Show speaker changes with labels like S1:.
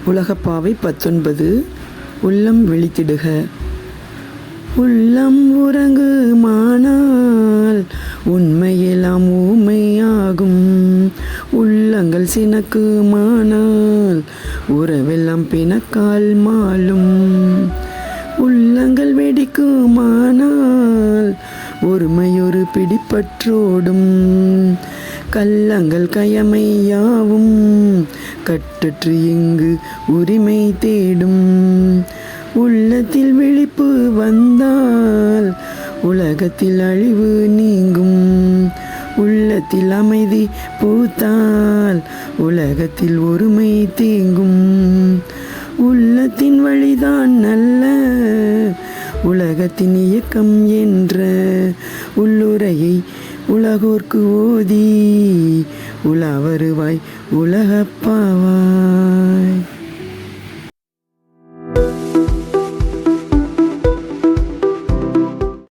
S1: உலகப்பாவை 19. உள்ளம் விழித்திடுக. உள்ளம் உறங்குமானால் உண்மையெல்லாம் ஊமையாகும். உள்ளங்கள் சினக்குமானால் உறவெல்லாம் பிணக்கால் மாளும். உள்ளங்கள் வெடிக்குமானால் ஒருமையொரு பிடிப்பற்றோடும். கள்ளங்கள் கயமையாவும் கட்டற்று இங்கு உரிமை தேடும். உள்ளத்தில் விழிப்பு வந்தால் உலகத்தில் அழிவு நீங்கும். உள்ளத்தில் அமைதி பூத்தால் உலகத்தில் ஒருமை தேங்கும். உள்ளத்தின் வழிதான் நல்ல உலகத்தின் இயக்கம் என்ற உள்ளுரையை உலகோர்க்கு ஓதி உலா வருவாய் உலகப்பாவாய்.